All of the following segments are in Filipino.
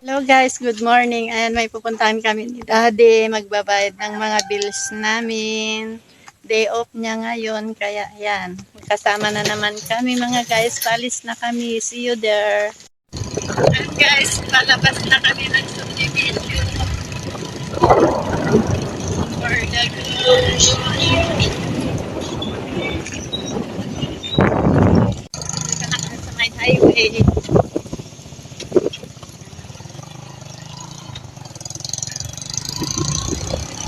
Hello guys, good morning. Ayan, may pupuntahan kami ni Daddy. Magbabayad ng mga bills namin. Day off niya ngayon, kaya ayan. Kasama na naman kami mga guys. Palis na kami. See you there. Ayan guys, palabas na kami ng subdivision. For the good. Dito na kami sa may highway.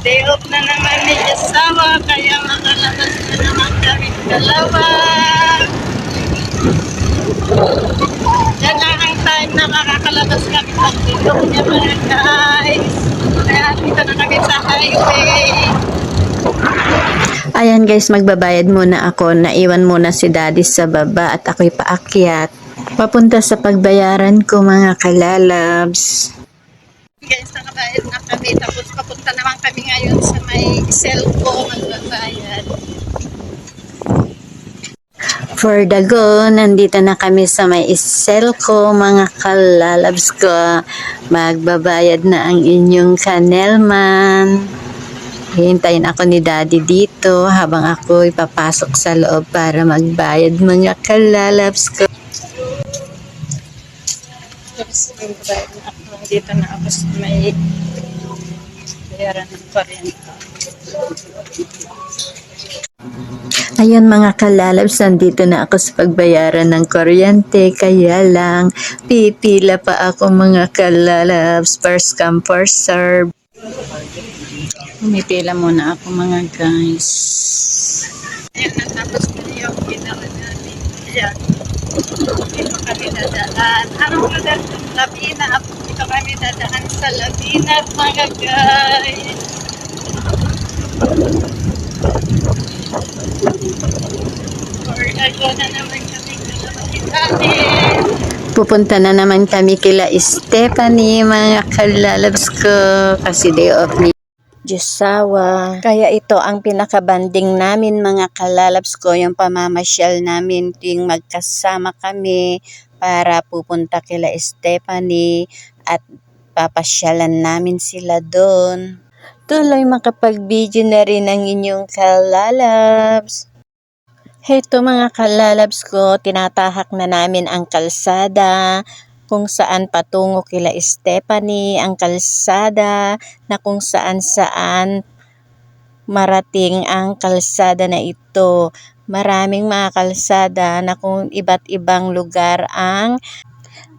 Day off na naman ni Yasawa, kaya makalabas na naman kami dalawa. Yan lang ang time na makakalabas kami sa tulog niya mga guys. Kaya dito na kami sa highway. Ayan guys, magbabayad muna ako. Naiwan muna si Daddy sa baba at ako'y paakyat. Papunta sa pagbayaran ko mga kalalabs. Guys, nakabayad na kami. Tapos papunta naman kami ngayon sa may cellphone magbabayad. For the go, nandito na kami sa may cellco mga kalalabs ko. Magbabayad na ang inyong kanelman. Hihintayin ako ni Daddy dito habang ako ipapasok sa loob para magbayad mga kalalabs ko. Tapos magbayad na ako. Dito na ako sa may bayaran ng kuryente. Ayun mga kalalabs, nandito na ako sa pagbayaran ng kuryente. Kaya lang, pipila pa ako mga kalalabs. First come, first serve. Pumipila muna ako mga guys. Ayan, natapos na yung ginawa namin. Ayan. Dito kami dadaan. Anong lugar ng Labina? Dito kami dadaan sa Labina mga guys. Or na naman kami namin. Pupunta na naman kami kila Stephanie mga kalalabs ko kasi day off ni Josawa. Kaya ito ang pinakabanding namin mga kalalabs ko, yung pamamasyal namin, yung magkasama kami para pupunta kila Stephanie at papasyalan namin sila doon. Tuloy makapag-video na rin ang inyong kalalabs. Heto mga kalalabs ko, tinatahak na namin ang kalsada kung saan patungo kila Stephanie, ang kalsada na kung saan marating ang kalsada na ito. Maraming mga kalsada na kung iba't ibang lugar ang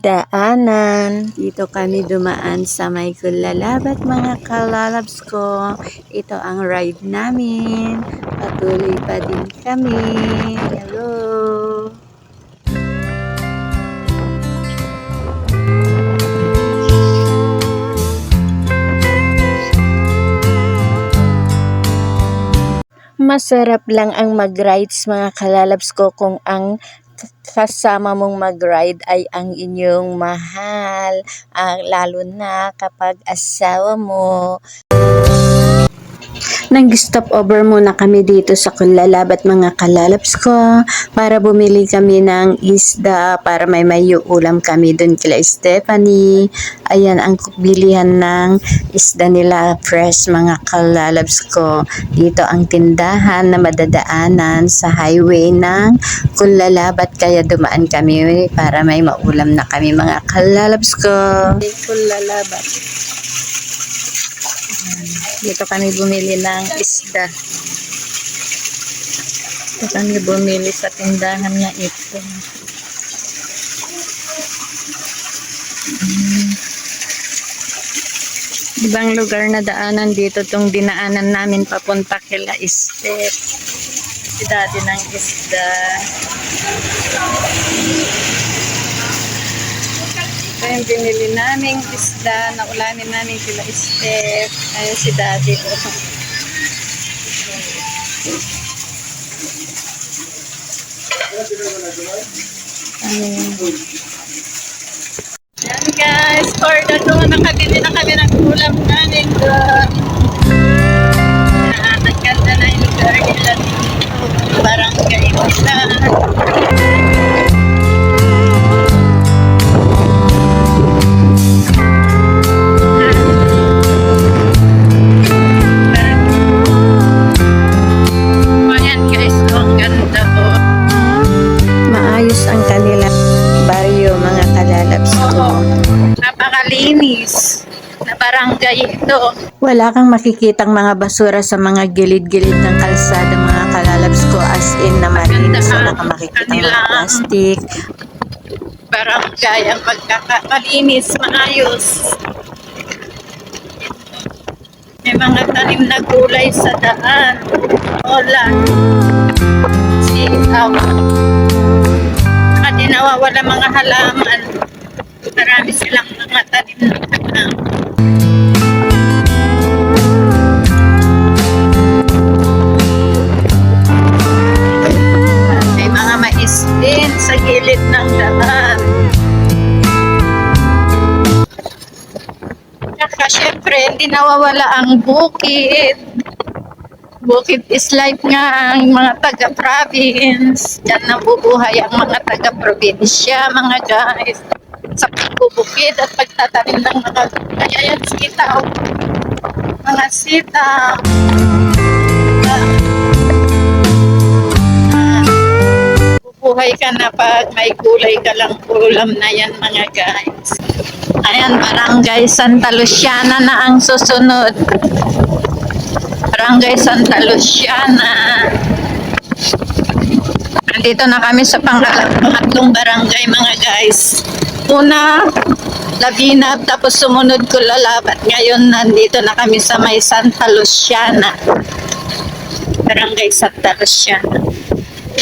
daanan. Dito kami dumaan sa may Kulalabat mga kalalabs ko. Ito ang ride namin. Patuloy pa din kami. Hello! Masarap lang ang mag-rides mga kalalabs ko kung ang kasama mong mag-ride ay ang inyong mahal, lalo na kapag asawa mo. Nag-stop over muna kami dito sa Kulalabat mga kalalabs ko para bumili kami ng isda para may ulam kami dun kila Stephanie. Ayan ang bilihan ng isda nila, fresh mga kalalabs ko. Dito ang tindahan na madadaanan sa highway ng Kulalabat, kaya dumaan kami para may maulam na kami mga kalalabs ko. Kulalabat. Dito kami bumili ng isda. Dito kami bumili sa tindahan na ito. Ibang lugar na daanan dito itong dinaanan namin papunta kila Steph. Si Daddy ng isda. Ito yung binili naming isda na ulamin namin kila Steph. Ayun si Daddy. Ayan guys, for the go, nakabili na kami ng ulam namin doon. Nagkanda na yung lugar nila dito. Barangay nila. pinakamalinis na barangay ito. Wala kang makikitang mga basura sa mga gilid-gilid ng kalsada, mga kalalabs ko, as in na malinis. Wala kang makikitang mga plastic. Barangay ang pagkakalinis, maayos. May mga tanim na gulay sa daan. Wala. Sitaw. Saka di nawawala mga halaman. Marami silang mga tanim na daan. May mga mais din sa gilid ng daan. Saka syempre, hindi nawawala ang bukid. Bukid is life nga ang mga taga-province. Diyan nabubuhay ang mga taga-probinsya, mga guys. Sa pagbubukid at pagtatanim ng mga kayayan sitaw. Mga sitaw. Bubuhay ka na pag may gulay ka lang ulam na yan, mga guys. Ayan, Barangay Santa Luciana na ang susunod. Barangay Santa Luciana. Nandito na kami sa pangatlong barangay, mga guys. Una, Labinab, tapos sumunod ko Lalabat. Ngayon, nandito na kami sa may Santa Luciana. Barangay Santa Luciana.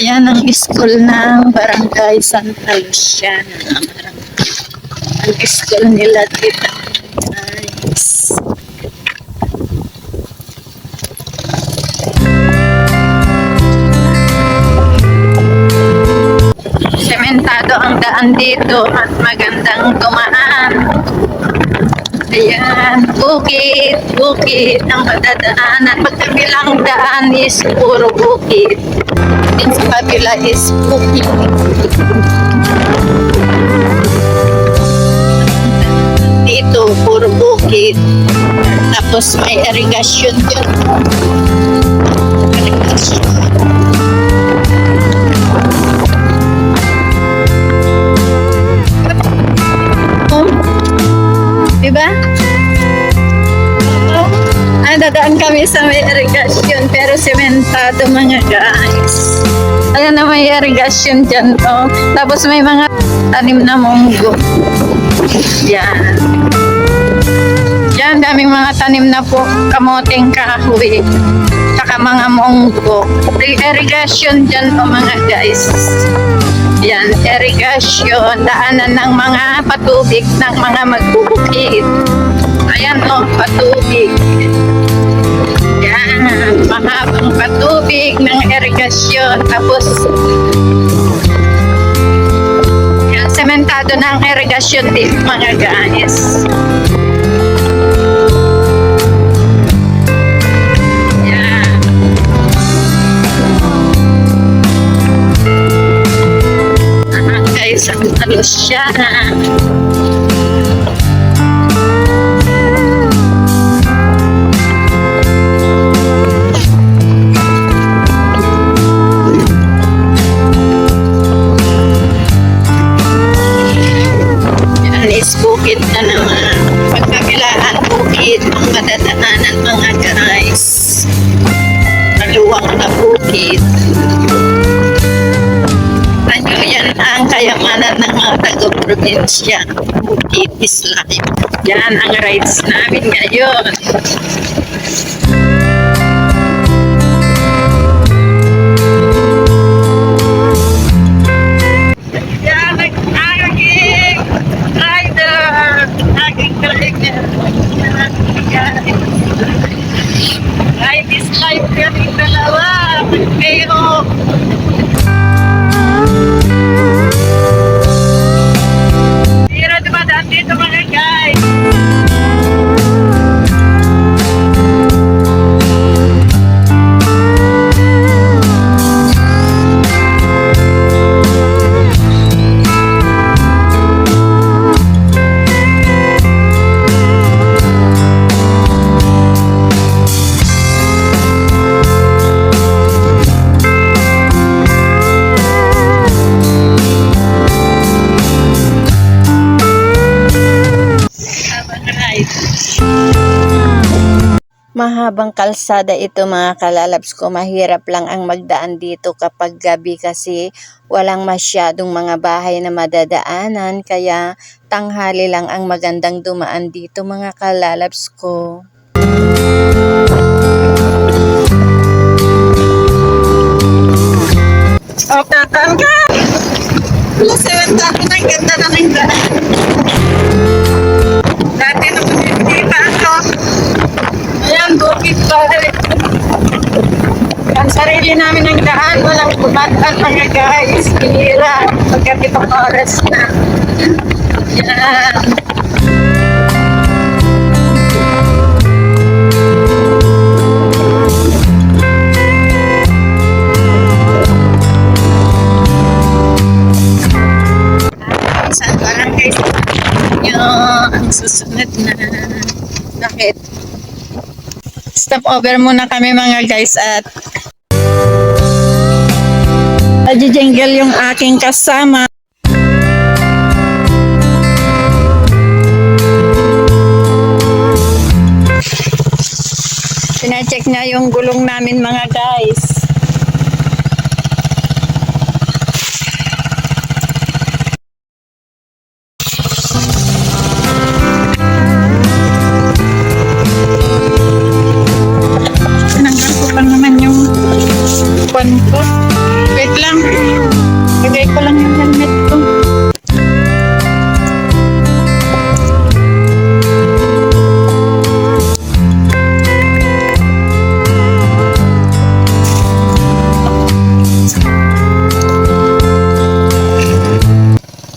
Ayan ang school ng Barangay Santa Luciana. Ang school nila dito. Nice. Sementado ang daan dito at magandang dumaan. Ayan, bukid, bukid ang madadaanan. Pagkabilang daan is puro bukid. Din sa kabila is bukid. Dito, puro bukid. Tapos may irrigation dyan. Irrigation. Diba? Dadaan kami sa may irrigation pero sementado, mga guys. Ayan na may irrigation dyan, oh. Tapos may mga tanim na munggo. Yan. Yan, daming mga tanim na po, kamoting kahoy. Saka mga munggo. Irrigation dyan, oh, mga guys. Yan, irrigation. Daanan ng mga patubig ng mga magbubukid. Ayan, oh, patubig. Yan, mahabang patubig ng irrigation. Tapos, yan, sementado ng irrigation din, mga guys. Yan. Guys, ang talos siya. Bukid na naman. Pagkabilaan bukid ang madadaanan, mga guys. Maluwang na bukid. Ano yan ang kayamanan ng mga taga-probinsya. Bukid is life. Yan ang rides namin ngayon. Life is life, kami dalawa. Pero pero dumadaan dito, mga guys. Mahabang kalsada ito mga kalalabs ko. Mahirap lang ang magdaan dito kapag gabi kasi walang masyadong mga bahay na madadaanan. Kaya tanghali lang ang magandang dumaan dito mga kalalabs ko. Oh, tatang ka! Wala si Wendati na, ganda na ng daan. Dati na hindi pa ako. Ayan, bukit pa rin. Ang sarili namin ng daan, walang pumataan mga guys. Hira, pagkatipang oras na. Yan. Saan barangay ang susunod na. Bakit? Stop over muna kami mga guys at jingle yung aking kasama. Pina-check niya yung gulong namin mga guys. Tinanggal ko lang naman yung pan ko. Wait lang. Lagay ko lang yung helmet ko.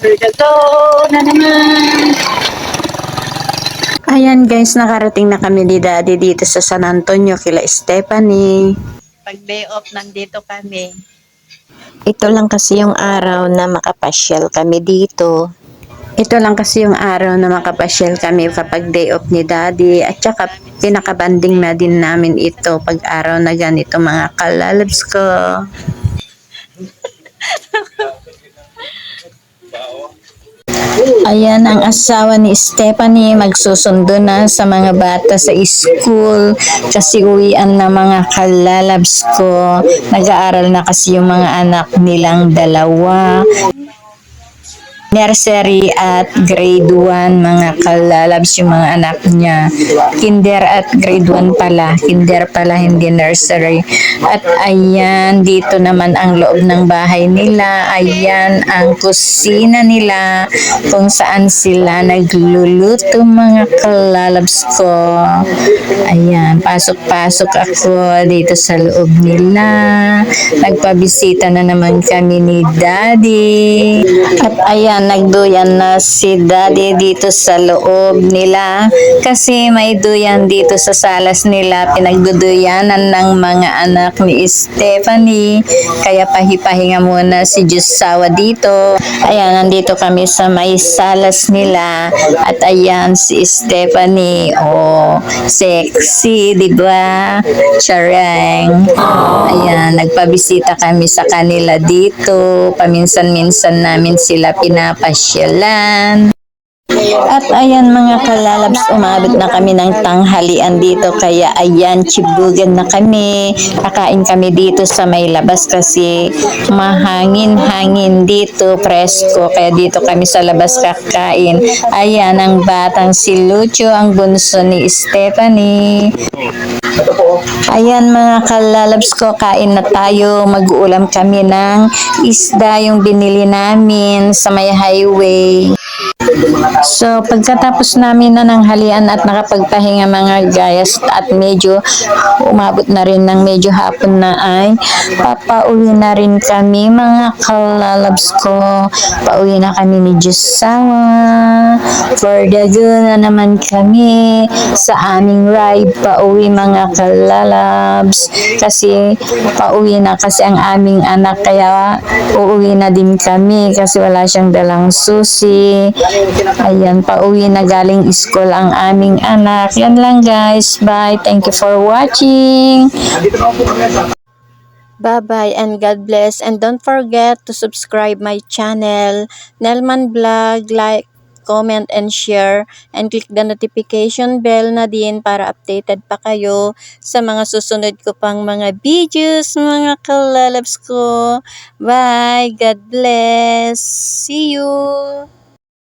Ito na naman. Ayan guys, nakarating na kami ni Daddy dito sa San Antonio kila Stephanie. Pag day off, nandito kami. Ito lang kasi yung araw na makapasyal kami dito. Ito lang kasi yung araw na makapasyal kami kapag day off ni Daddy. At saka pinakabanding na din namin ito pag araw na ganito mga kalalabs ko. Ayan ang asawa ni Stephanie, magsusundo na sa mga bata sa school kasi uwian na mga kalalabs ko. Nag-aaral na kasi yung mga anak nilang dalawa. Nursery at grade 1 mga kalalabs yung mga anak niya. Kinder at grade 1 pala. Kinder pala, hindi nursery. At ayan, dito naman ang loob ng bahay nila. Ayan ang kusina nila kung saan sila nagluluto mga kalalabs ko. Ayan, pasok-pasok ako dito sa loob nila. Nagpabisita na naman kami ni Daddy. At ayan, nagduyan na si Daddy dito sa loob nila kasi may duyan dito sa salas nila. Pinagduduyanan ng mga anak ni Stephanie kaya pahipahinga muna si Josawa dito. Ayan, nandito kami sa may salas nila at ayan si Stephanie. Oh, sexy, diba? Chareng. Ayan, nagpabisita kami sa kanila dito. Paminsan-minsan namin sila pinapasyalan. At ayan mga kalalabs, umabot na kami ng tanghalian dito kaya ayan, chibugan na kami. Kakain kami dito sa may labas kasi mahangin-hangin dito, presko. Kaya dito kami sa labas kakain. Ayan ang batang si Lucio, ang bunso ni Stephanie. Ayan mga kalalabs ko, kain na tayo. Mag-uulam kami ng isda yung binili namin sa may highway. So, pagkatapos namin na ng halian at nakapagpahinga mga guys at medyo umabot na rin ng medyo hapon na ay papauwi na rin kami mga kalalabs ko. Pauwi na kami ni Josawa. For the good na naman kami sa aming ride pauwi mga kalalabs. Kasi pauwi na kasi ang aming anak kaya uuwi na din kami kasi wala siyang dalang susi. Ayan, pauwi na galing school ang aming anak. Yan lang guys. Bye. Thank you for watching. Bye-bye and God bless. And don't forget to subscribe my channel, Nelman Vlog. Like, comment, and share. And click the notification bell na din para updated pa kayo sa mga susunod ko pang mga videos, mga kalalabs ko. Bye! God bless! See you!